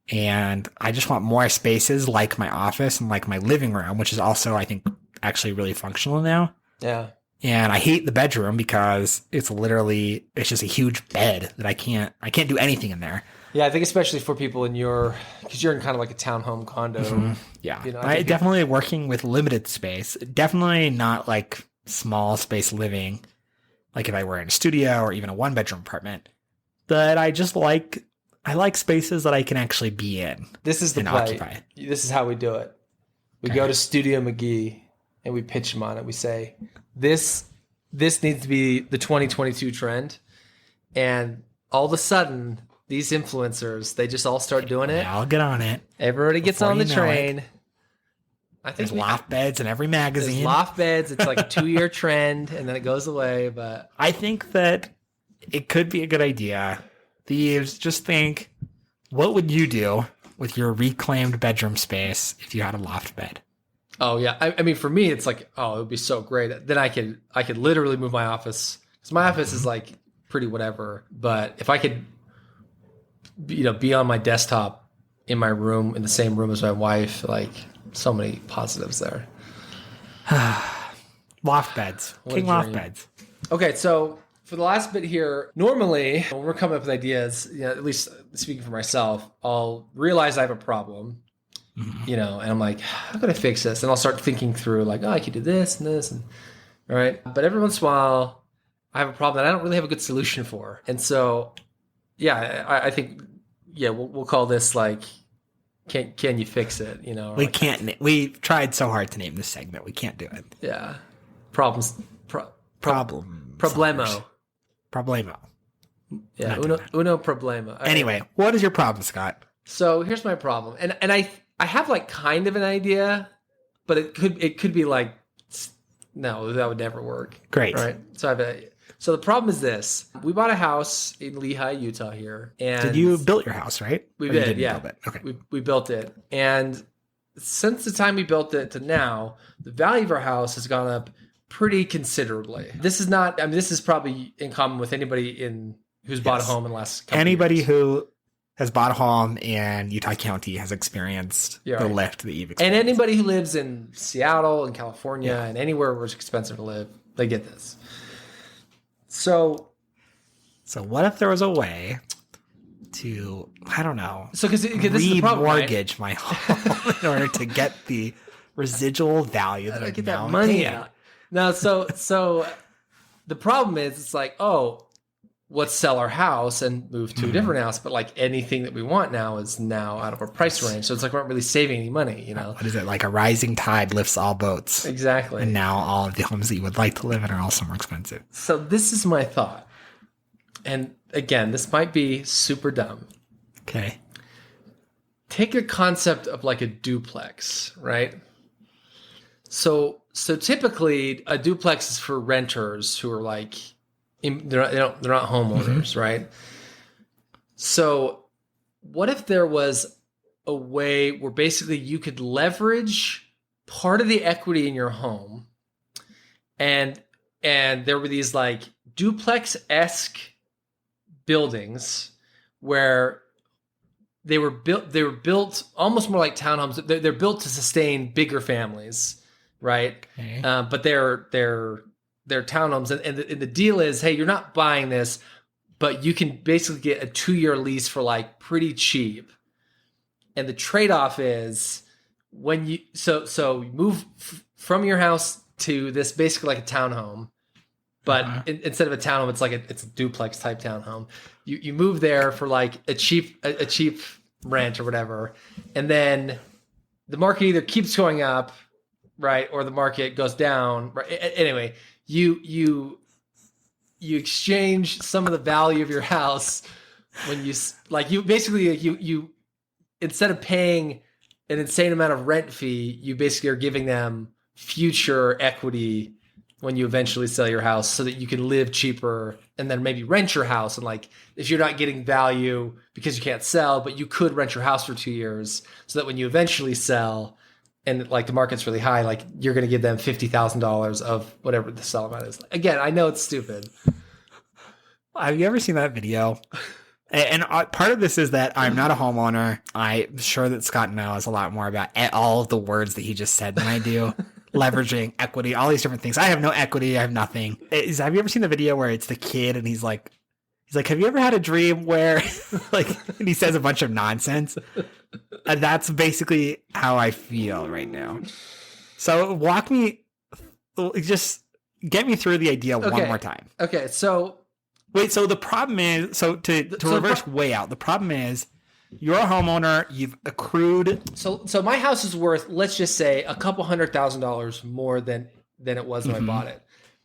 And I just want more spaces like my office and like my living room, which is also, I think, actually really functional now. Yeah. And I hate the bedroom because it's just a huge bed that I can't do anything in there. Yeah, I think especially for people because you're in kind of like a townhome condo. Mm-hmm. Yeah. You know, I definitely working with limited space. Definitely not like small space living, like if I were in a studio or even a 1-bedroom apartment. But I like spaces that I can actually be in. This is the play. Occupy. This is how we do it. We go to Studio McGee and we pitch them on it. We say, this needs to be the 2022 trend. And all of a sudden, these influencers, they just all start doing it. I'll get on it. Everybody gets on the train. I think there's loft beds in every magazine. There's loft beds. It's like a 2-year trend, and then it goes away. But I think that it could be a good idea. Thieves, just think, what would you do with your reclaimed bedroom space if you had a loft bed? Oh yeah, I mean for me, it's like, it would be so great. Then I could literally move my office, because my office is like pretty whatever. But if I could, be on my desktop in my room, in the same room as my wife, like so many positives there. Loft beds, king loft beds. Okay, so. For the last bit here, normally when we're coming up with ideas, at least speaking for myself, I'll realize I have a problem, and I'm like, how can I fix this? And I'll start thinking through like, I could do this and this, and all right. But every once in a while, I have a problem that I don't really have a good solution for. And so, I think, we'll call this like, can you fix it? We can't. We've tried so hard to name this segment. We can't do it. Yeah. Problems. Problem. Problemo. Problemo. Yeah, uno problema. Anyway, what is your problem, Scott? So here's my problem, and I have like kind of an idea, but it could be like, no, that would never work. Great, right? So the problem is this: we bought a house in Lehi, Utah here, and did you build your house, right? We did, yeah. Build it? Okay, we built it, and since the time we built it to now, the value of our house has gone up pretty considerably. This is probably in common with anybody who's bought a home in the last couple Anybody years. who has bought a home in Utah County has experienced the lift that you've experienced. And anybody who lives in Seattle and California and anywhere where it's expensive to live, they get this. So what if there was a way to, I don't know, So because this is the problem, right? remortgage my home in order to get the residual value that I'm Get now that money paying. out. Now, so the problem is, it's like, oh, let's sell our house and move to a different house. But like anything that we want now is now out of our price range. So it's like we're not really saving any money, you know? What is it? Like a rising tide lifts all boats. Exactly. And now all of the homes that you would like to live in are also more expensive. So this is my thought. And again, this might be super dumb. Okay. Take a concept of like a duplex, right? So typically a duplex is for renters who are like, they're not homeowners, right? So what if there was a way where basically you could leverage part of the equity in your home, and there were these like duplex-esque buildings where they were built almost more like townhomes. They're built to sustain bigger families, right? Okay. But they're townhomes, and the deal is, hey, you're not buying this, but you can basically get a 2-year lease for like pretty cheap. And the trade-off is when you you move from your house to this basically like a townhome, but instead of a townhome, it's a duplex type townhome. You move there for like a cheap rent or whatever, and then the market either keeps going up, right, or the market goes down. Right? Anyway, you exchange some of the value of your house when you basically instead of paying an insane amount of rent fee, you basically are giving them future equity when you eventually sell your house, so that you can live cheaper and then maybe rent your house. And like, if you're not getting value because you can't sell, but you could rent your house for 2 years, so that when you eventually sell and like the market's really high, like you're going to give them $50,000 of whatever the sell amount is. Again, I know it's stupid. Have you ever seen that video? And part of this is that I'm not a homeowner. I'm sure that Scott knows a lot more about all of the words that he just said than I do. Leveraging equity, all these different things. I have no equity. I have nothing. Have you ever seen the video where it's the kid and he's like, have you ever had a dream where like, and he says a bunch of nonsense? And that's basically how I feel right now. So just get me through the idea one more time. Okay. So wait, so the problem is, to reverse way out, the problem is you're a homeowner, you've accrued. So my house is worth, let's just say, a couple $100,000 more than it was when I bought it.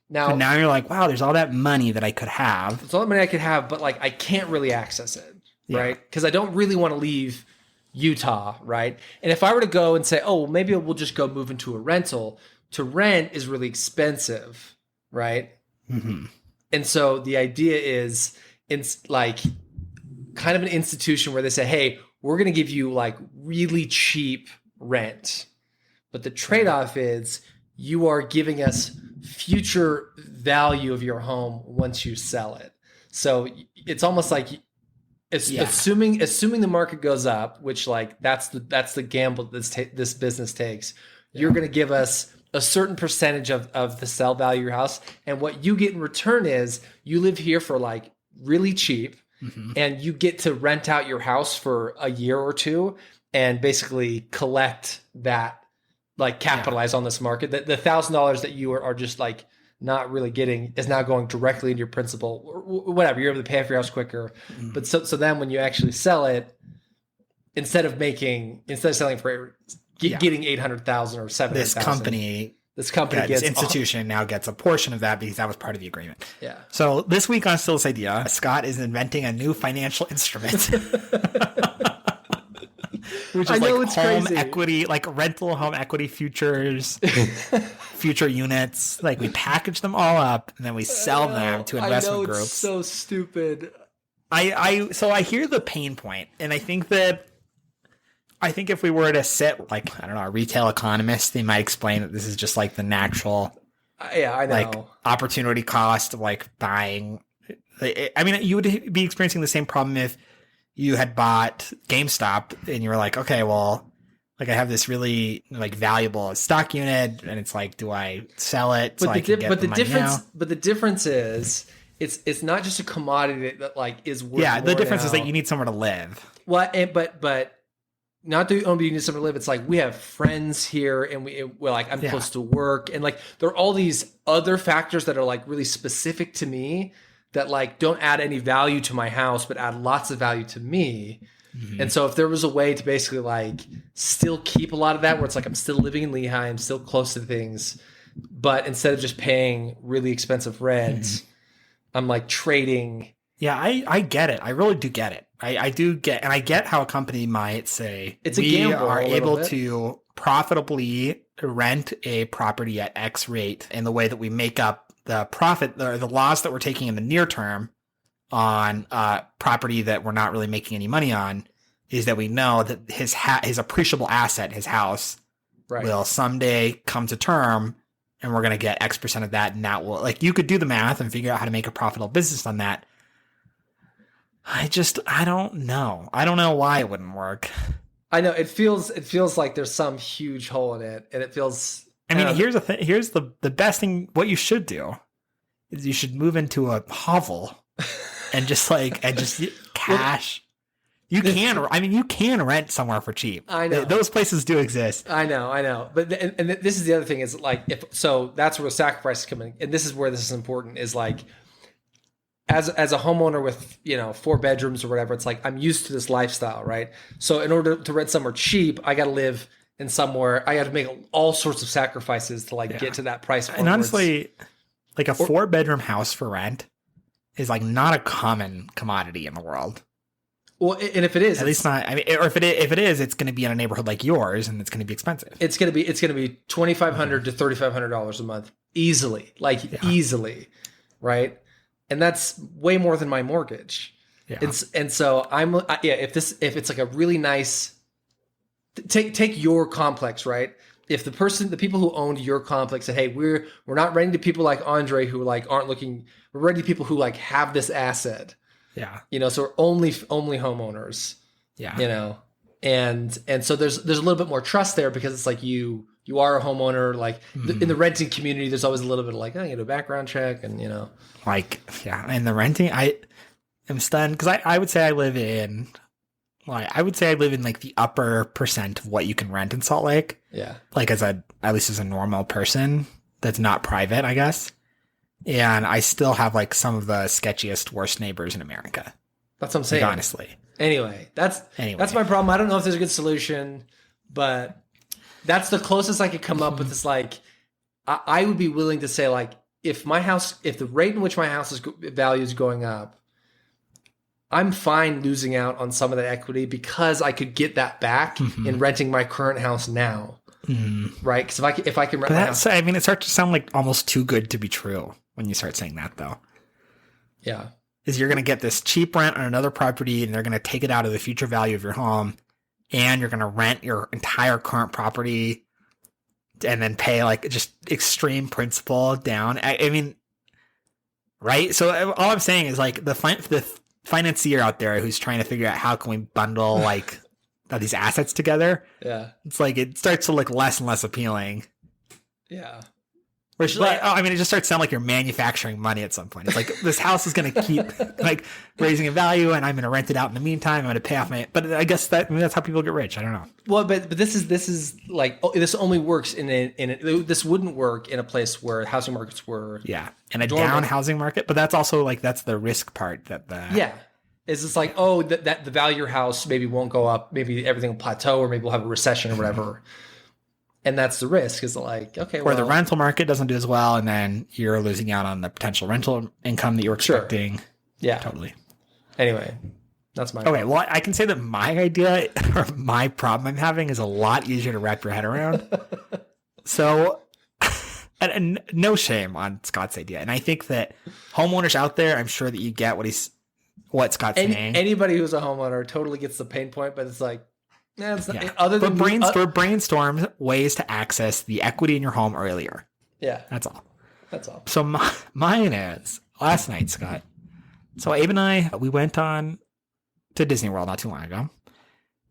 Now you're like, wow, there's all that money that I could have. It's all the money I could have, but like I can't really access it, right? Because I don't really want to leave Utah, right? And if I were to go and say, oh, well, maybe we'll just go move into a rental, to rent is really expensive, right? Mm-hmm. And so the idea is, it's like kind of an institution where they say, hey, we're going to give you like really cheap rent. But the trade-off is you are giving us future value of your home once you sell it. So it's almost like assuming the market goes up, which like that's the gamble this business takes. You're going to give us a certain percentage of the sell value of your house. And what you get in return is you live here for like really cheap, and you get to rent out your house for a year or two and basically collect that, like capitalize on this market. The $1,000 that you are just like not really getting is now going directly into your principal or whatever. You're able to pay off your house quicker. But so then when you actually sell it, instead of selling for getting 800,000 or 700,000, this company gets this institution now gets a portion of that because that was part of the agreement. Yeah. So this week on Still This Idea, Scott is inventing a new financial instrument. Which is like home equity, like rental home equity futures, future units. Like we package them all up and then we sell them to investment groups. It's so stupid. So I hear the pain point, and I think if we were to sit like, I don't know, a retail economist, they might explain that this is just like the natural, I know, like opportunity cost of like buying. I mean, you would be experiencing the same problem if you had bought GameStop and you were like, okay, well, like I have this really like valuable stock unit, and it's like, do I sell it so I can get the money now? But the difference is it's not just a commodity that like is worth Yeah, the more difference is now. that you need somewhere to live. that like is worth Yeah, the more difference is now. that you need somewhere to live. Well, but not that only you need somewhere to live. It's like we have friends here, and we're like I'm Yeah. close to work, and like there are all these other factors that are like really specific to me that like don't add any value to my house, but add lots of value to me. Mm-hmm. And so if there was a way to basically like still keep a lot of that, where it's like I'm still living in Lehigh, I'm still close to things, but instead of just paying really expensive rent, Mm-hmm. I'm like trading. Yeah, I get it. I really do get it. I do get, and I get how a company might say It's a we gamble are a little able bit. to profitably rent a property at X rate, and the way that we make up the profit, or the loss that we're taking in the near term on property that we're not really making any money on, is that we know that his appreciable asset, his house, Right. will someday come to term, and we're going to get X% of that, and that will, like, you could do the math and figure out how to make a profitable business on that. I don't know. I don't know why it wouldn't work. I know it feels like there's some huge hole in it, and it feels. I mean, here's the thing. Here's the best thing. What you should do is you should move into a hovel and just cash. You can rent somewhere for cheap. I know. Those places do exist. I know, but and this is the other thing is like so that's where the sacrifice is coming, and this is where this is important is like. As a homeowner with 4 bedrooms or whatever, it's like I'm used to this lifestyle, right? So in order to rent somewhere cheap, I got to live in somewhere. I got to make all sorts of sacrifices to like get to that price point. And honestly, like a 4-bedroom house for rent is like not a common commodity in the world. Well, and if it is, at least not. I mean, or if it is, it's going to be in a neighborhood like yours, and it's going to be expensive. It's going to be $2,500 to $3,500 a month easily, easily, right? And that's way more than my mortgage. Yeah. And so if it's like a really nice, take your complex, right? If the people who owned your complex said, hey, we're not renting to people like Andre who like aren't looking, we're renting to people who like have this asset. Yeah. So we're only homeowners. Yeah. And so there's a little bit more trust there because it's like you are a homeowner. Like in the renting community, there's always a little bit of like, a background check and Like, yeah, and the renting, I am stunned because I would say I live in like the upper percent of what you can rent in Salt Lake. Yeah. Like at least as a normal person that's not private, I guess. And I still have like some of the sketchiest, worst neighbors in America. That's what I'm saying. Like, honestly. Anyway, that's my problem. I don't know if there's a good solution, but that's the closest I could come up with. Is like, I would be willing to say like, if the rate in which my house's value is going up, I'm fine losing out on some of that equity because I could get that back in renting my current house now, right? Because if I can rent my house, I mean, it starts to sound like almost too good to be true when you start saying that, though. Yeah, is you're going to get this cheap rent on another property, and they're going to take it out of the future value of your home, and you're going to rent your entire current property. And then pay like just extreme principal down. I mean, right? So all I'm saying is like the financier out there who's trying to figure out how can we bundle like these assets together. Yeah, it's like it starts to look less and less appealing. Yeah, which it just starts to sound like you're manufacturing money at some point. It's like this house is going to keep like raising in value, and I'm going to rent it out in the meantime. I'm going to pay off my. But I guess that's how people get rich. I don't know. Well, but this is like this only works this wouldn't work in a place where housing markets were in a down housing market. But that's also like that's the risk part is it's like that the value of your house maybe won't go up, maybe everything will plateau, or maybe we'll have a recession or whatever. And that's the risk is like, okay, or the rental market doesn't do as well, and then you're losing out on the potential rental income that you were expecting. Sure. Yeah, totally. Anyway, that's my problem. Well, I can say that my idea or my problem I'm having is a lot easier to wrap your head around. So, and no shame on Scott's idea, and I think that homeowners out there, I'm sure that you get what Scott's saying. Anybody who's a homeowner totally gets the pain point, but it's like. It's not, brainstorm ways to access the equity in your home earlier. Yeah. That's all. So mine is last night, Scott. So Abe and I, we went on to Disney World not too long ago,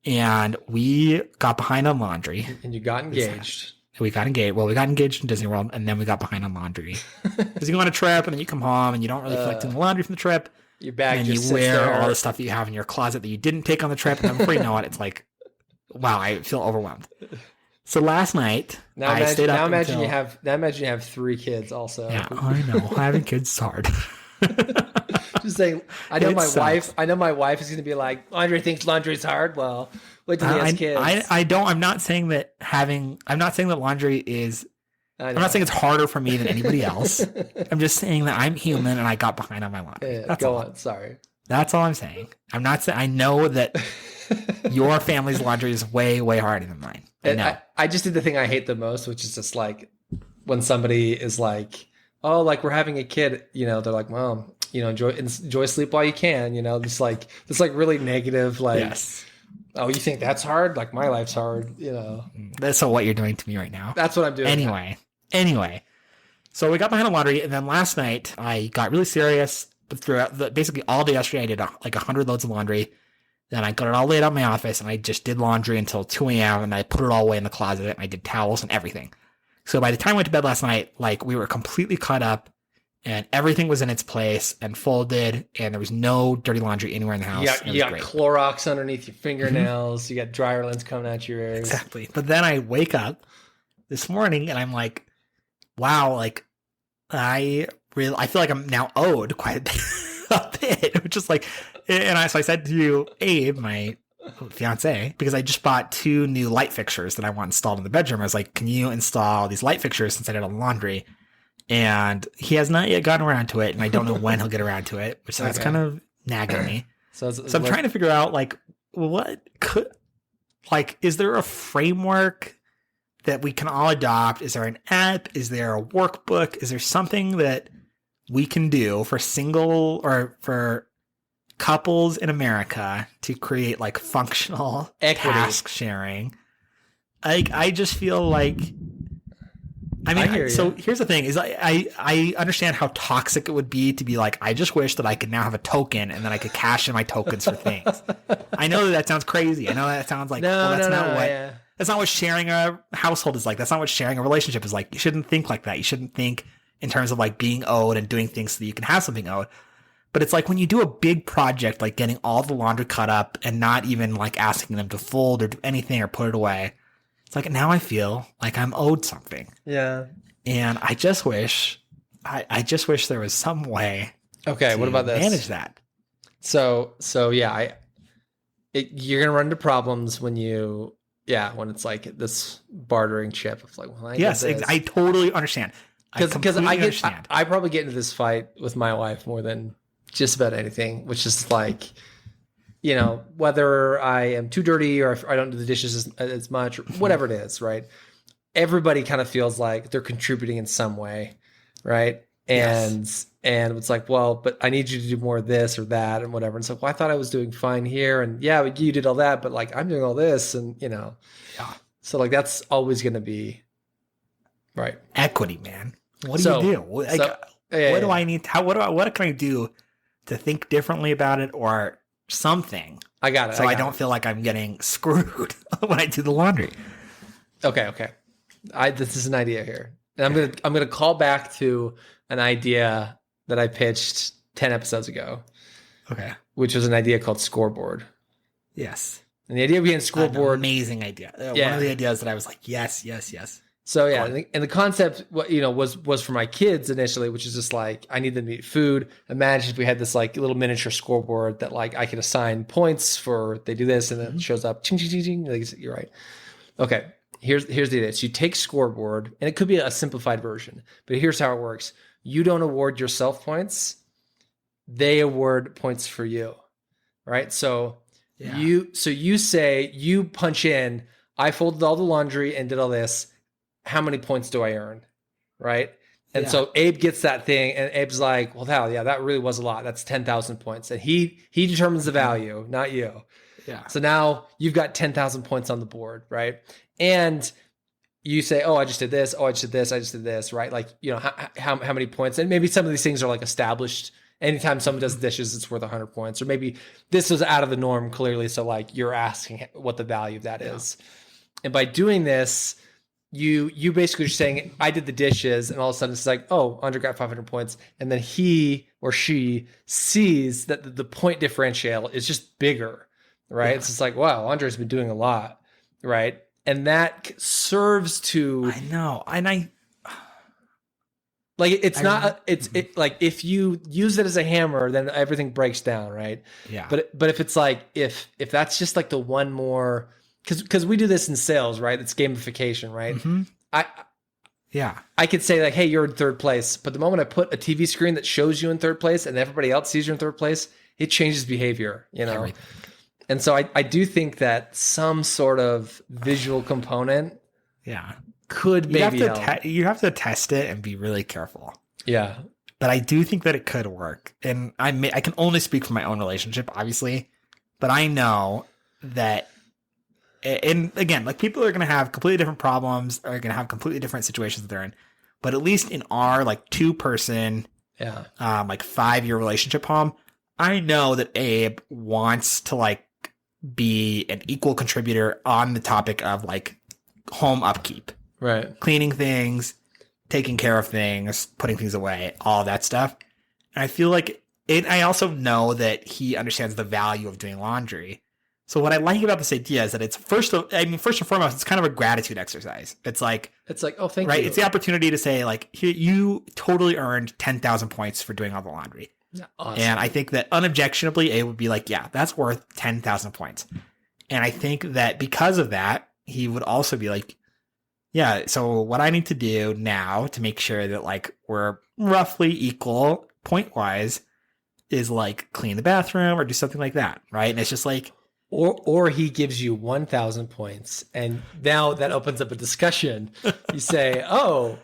and we got behind on laundry. And you got engaged. We got engaged. Well, we got engaged in Disney World, and then we got behind on laundry. Because you go on a trip, and then you come home, and you don't really feel like doing the laundry from the trip. Your bag and just you wear sits there. all the stuff that you have in your closet that you didn't take on the trip, and then before you know it, it's like, wow, I feel overwhelmed. So last night, I stayed up imagine until... Now imagine you have 3 kids also. Yeah, I know. Having kids is hard. Just saying, I know It my sucks. wife. I know my wife is going to be like, Andre thinks laundry's hard. Well, wait till he has kids. I don't. I'm not saying that laundry is. I I'm not saying it's harder for me than anybody else. I'm just saying that I'm human and I got behind on my laundry. Yeah, That's go all. on. Sorry. That's all I'm saying. I'm not saying. I know that your family's laundry is way, way harder than mine. I know. I just did the thing I hate the most, which is just like when somebody is like, "Oh, like we're having a kid," you know, they're like, "Well, you know, enjoy sleep while you can," you know, this really negative, like, Yes. "Oh, you think that's hard? Like my life's hard," you know. That's what you're doing to me right now. That's what I'm doing. Anyway. So we got behind on laundry, and then last night I got really serious. But throughout basically all day yesterday, I did like 100 loads of laundry. Then I got it all laid out in my office, and I just did laundry until 2 a.m. and I put it all away in the closet, and I did towels and everything. So by the time I went to bed last night, like we were completely caught up, and everything was in its place and folded, and there was no dirty laundry anywhere in the house. You got Clorox underneath your fingernails. You got dryer lines coming out your ears. Exactly. But then I wake up this morning, and I'm like, wow, like I feel like I'm now owed quite a bit, which is like, so I said to Abe, my fiance, because I just bought 2 new light fixtures that I want installed in the bedroom. I was like, can you install these light fixtures since I did all the laundry? And he has not yet gotten around to it, and I don't know when he'll get around to it, which that's kind of nagging me. So I'm trying to figure out, like, is there a framework that we can all adopt? Is there an app? Is there a workbook? Is there something that we can do for single or for couples in America to create like functional equity task sharing? Like, I just feel like, I mean, so here's the thing is I understand how toxic it would be to be like, I just wish that I could now have a token and then I could cash in my tokens for things. I know that sounds crazy. I know that sounds like, that's not what sharing a household is like. That's not what sharing a relationship is like. You shouldn't think like that. You shouldn't think in terms of like being owed and doing things so that you can have something owed. But it's like when you do a big project, like getting all the laundry cut up and not even like asking them to fold or do anything or put it away. It's like, now I feel like I'm owed something. Yeah. And I just wish there was some way. Okay. What about this? Manage that. So yeah, you're going to run into problems when it's like this bartering chip of like, well, I totally understand. Because I probably get into this fight with my wife more than just about anything, which is like, you know, whether I am too dirty or I don't do the dishes as much, or whatever it is, right? Everybody kind of feels like they're contributing in some way, right? And it's like, well, but I need you to do more of this or that and whatever. And it's like, well, I thought I was doing fine here, and yeah, you did all that, but like I'm doing all this, and you know, so like that's always going to be right. Equity, man. What do you do? Like, what do I need? What can I do to think differently about it or something? I got it. So I don't feel like I'm getting screwed when I do the laundry. Okay. This is an idea here, and I'm gonna call back to an idea that I pitched 10 episodes ago. Okay. Which was an idea called scoreboard. Yes. And the idea behind scoreboard, amazing idea. One of the ideas that I was like, yes. So yeah, and the concept, was for my kids initially, which is just like, I need them to eat food. Imagine if we had this like little miniature scoreboard that like I could assign points for, they do this, and then it shows up, ching, ching, ching, ching. Like, you're right. Okay, here's the idea. So you take scoreboard, and it could be a simplified version, but here's how it works. You don't award yourself points. They award points for you, right? So you say, you punch in, I folded all the laundry and did all this. How many points do I earn? Right. And so Abe gets that thing, and Abe's like, well, that really was a lot. That's 10,000 points. And he determines the value, not you. Yeah. So now you've got 10,000 points on the board. Right. And you say, oh, I just did this. Oh, I just did this. I just did this. Right. Like, how many points? And maybe some of these things are like established. Anytime someone does dishes, it's worth 100 points. Or maybe this was out of the norm clearly. So like you're asking what the value of that is. And by doing this, you basically are saying I did the dishes, and all of a sudden it's like, oh, Andre got 500 points, and then he or she sees that the point differential is just bigger, right? It's just like, wow, Andre's been doing a lot, right? And that serves to I know, and like like if you use it as a hammer, then everything breaks down, right? Yeah. But if it's like if that's just like the one more, because we do this in sales, right? It's gamification, right? Mm-hmm. I could say like, hey, you're in third place, but the moment I put a TV screen that shows you in third place and everybody else sees you in third place, it changes behavior, you know? Everything. And so I do think that some sort of visual component could maybe help. You have to test it and be really careful. Yeah. But I do think that it could work. And I can only speak for my own relationship, obviously. But I know that, and again, like people are going to have completely different problems, are going to have completely different situations that they're in. But at least in our like 2-person, like 5-year relationship home, I know that Abe wants to like be an equal contributor on the topic of like home upkeep. Right. Cleaning things, taking care of things, putting things away, all that stuff. And I feel like I also know that he understands the value of doing laundry. So what I like about this idea is that it's first and foremost, it's kind of a gratitude exercise. It's like, oh, thank you. Right. It's the opportunity to say like, here, you totally earned 10,000 points for doing all the laundry. Awesome. And I think that unobjectionably, it would be like, yeah, that's worth 10,000 points. And I think that because of that, he would also be like, yeah, so what I need to do now to make sure that like we're roughly equal point wise is like clean the bathroom or do something like that. Right. And it's just like, or he gives you 1,000 points. And now that opens up a discussion. You say, oh,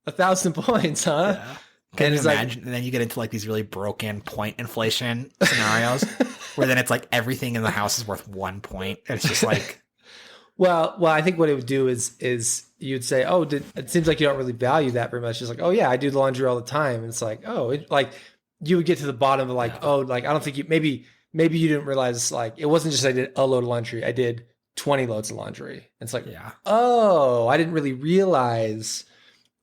1,000 points, huh? Yeah. Can you imagine? And then you get into like these really broken point inflation scenarios where then it's like everything in the house is worth 1 point. It's just like, well, I think what it would do is you'd say, oh, it seems like you don't really value that very much. It's like, oh yeah, I do the laundry all the time. And it's like, oh, like you would get to the bottom of like, oh, like I don't think maybe you didn't realize like it wasn't just I did a load of laundry, I did 20 loads of laundry. And it's like, oh, I didn't really realize.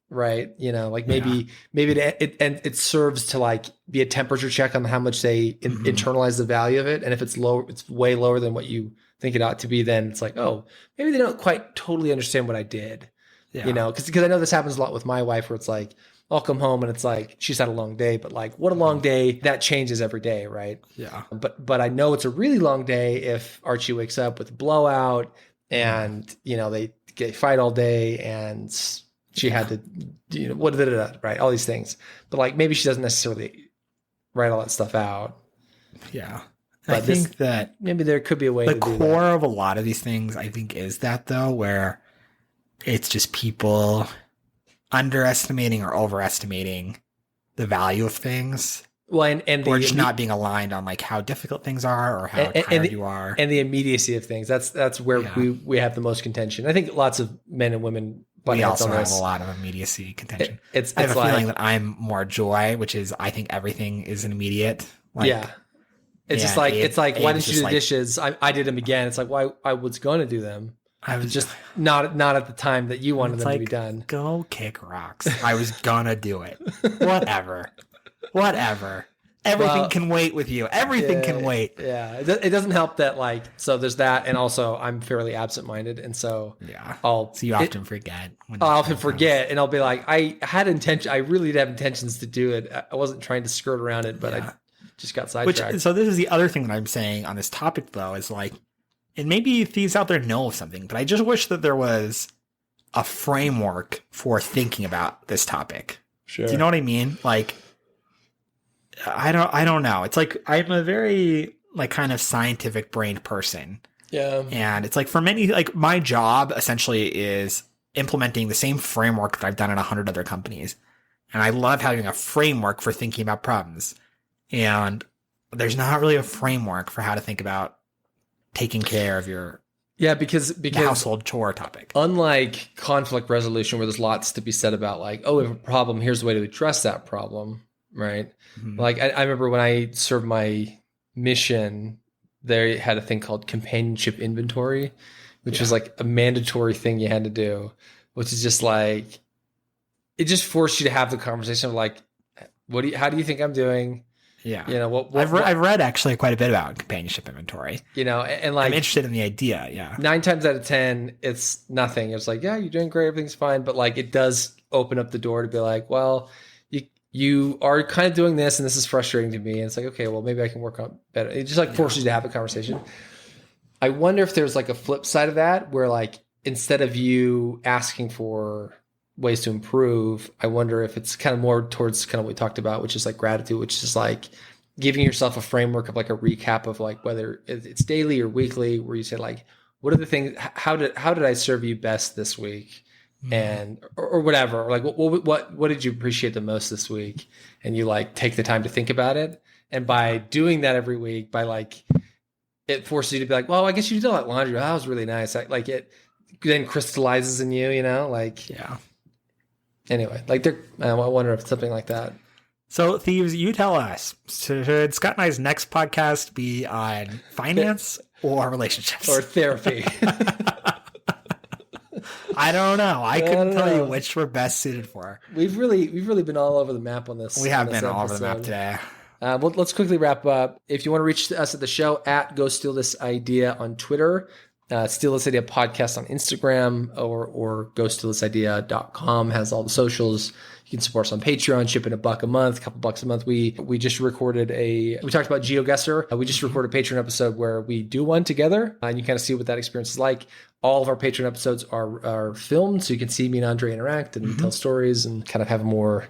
Right. You know, like maybe it serves to like be a temperature check on how much they internalize the value of it. And if it's low, it's way lower than what you think it ought to be, then it's like, oh, maybe they don't quite totally understand what I did. You know, because I know this happens a lot with my wife where it's like, I'll come home and it's like, she's had a long day, but like what a long day, that changes every day. Right. Yeah. But I know it's a really long day if Archie wakes up with a blowout and, you know, they fight all day and she had to, you know, right? All these things. But like maybe she doesn't necessarily write all that stuff out. Yeah. But I think that maybe there could be a way to do that. The core of a lot of these things, I think, is that though, where it's just people underestimating or overestimating the value of things. Well, and or just not being aligned on like how difficult things are or how tired you are. And the immediacy of things. That's where we have the most contention. I think lots of men and women we also have a lot of immediacy contention. I have a feeling that I'm more joy, which is I think everything is an immediate. Like, it's just like it's like why didn't you do the dishes? I did them again. It's like why I was going to do them. I was just not at the time that you wanted them to be done. Go kick rocks. I was gonna do it. Whatever. Everything can wait with you. Everything can wait. Yeah. It doesn't help that like, so there's that. And also I'm fairly absent-minded. And so you often forget. I'll often forget and I'll be like, I really did have intentions to do it. I wasn't trying to skirt around it, but I just got sidetracked. So this is the other thing that I'm saying on this topic though, is like, and maybe thieves out there know of something, but I just wish that there was a framework for thinking about this topic. Sure. Do you know what I mean? Like, I don't know. It's like I'm a very like kind of scientific brained person. Yeah. And it's like for many, like my job essentially is implementing the same framework that I've done at 100 other companies. And I love having a framework for thinking about problems. And there's not really a framework for how to think about taking care of your because household chore topic. Unlike conflict resolution, where there's lots to be said about like, oh, we have a problem, here's the way to address that problem. Right. Mm-hmm. Like I remember when I served my mission, they had a thing called companionship inventory, which was like a mandatory thing you had to do which is just like, it just forced you to have the conversation of like, how do you think I'm doing? Yeah. You know, I've read actually quite a bit about companionship inventory. You know, and like, I'm interested in the idea. Yeah. 9 times out of 10, it's nothing. It's like, yeah, you're doing great. Everything's fine. But like, it does open up the door to be like, well, you are kind of doing this and this is frustrating to me. And it's like, okay, well, maybe I can work on better. It just like forces you to have a conversation. I wonder if there's like a flip side of that where like, instead of you asking for ways to improve, I wonder if it's kind of more towards kind of what we talked about, which is like gratitude, which is like giving yourself a framework of like a recap of like whether it's daily or weekly, where you say like, what are the things, how did I serve you best this week? And or whatever, or like what did you appreciate the most this week? And you like take the time to think about it. And by doing that every week, by like, it forces you to be like, well, I guess you did all that laundry. That was really nice. Like it then crystallizes in you, you know, like, Yeah. Anyway, like I wonder if it's something like that. So, Thieves, you tell us, should Scott and I's next podcast be on finance or relationships? Or therapy? I don't know. I couldn't tell you which we're best suited for. We've really been all over the map on this. We have been all over the map today. Well, let's quickly wrap up. If you want to reach us at the show, at Go Steal This Idea on Twitter, Steal This Idea podcast on Instagram, or GoStealThisIdea.com has all the socials. You can support us on Patreon, ship in $1 a month, a couple bucks a month. We just recorded we talked about GeoGuessr. We just recorded a Patreon episode where we do one together, and you kind of see what that experience is like. All of our Patreon episodes are filmed, so you can see me and Andre interact and tell stories and kind of have a more,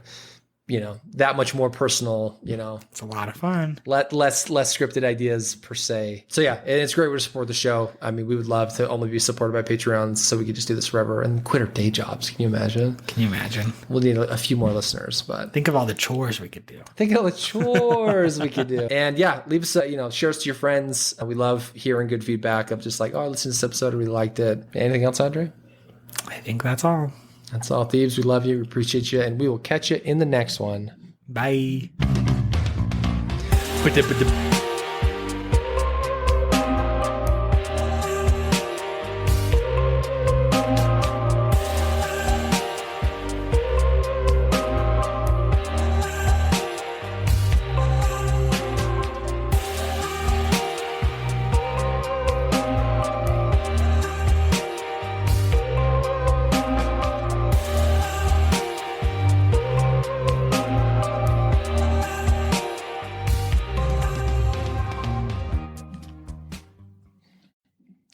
you know, that much more personal, you know. It's a lot of fun. Less scripted ideas per se. So yeah, and it's a great way to support the show. I mean, we would love to only be supported by Patreons so we could just do this forever and quit our day jobs. Can you imagine? Can you imagine? We'll need a few more listeners, but Think of all the chores we could do. think of all the chores we could do. And yeah, leave us, share us to your friends. We love hearing good feedback of just like, oh, I listened to this episode, I really liked it. Anything else, Andre? I think that's all. That's all, Thieves. We love you. We appreciate you. And we will catch you in the next one. Bye.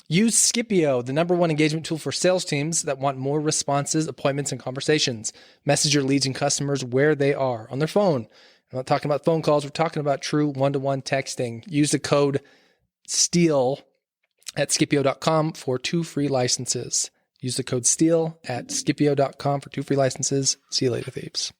Use Scipio, the #1 engagement tool for sales teams that want more responses, appointments, and conversations. Message your leads and customers where they are on their phone. I'm not talking about phone calls. We're talking about true one-to-one texting. Use the code STEAL at Scipio.com for 2 free licenses. Use the code STEAL at Scipio.com for 2 free licenses. See you later, Thieves.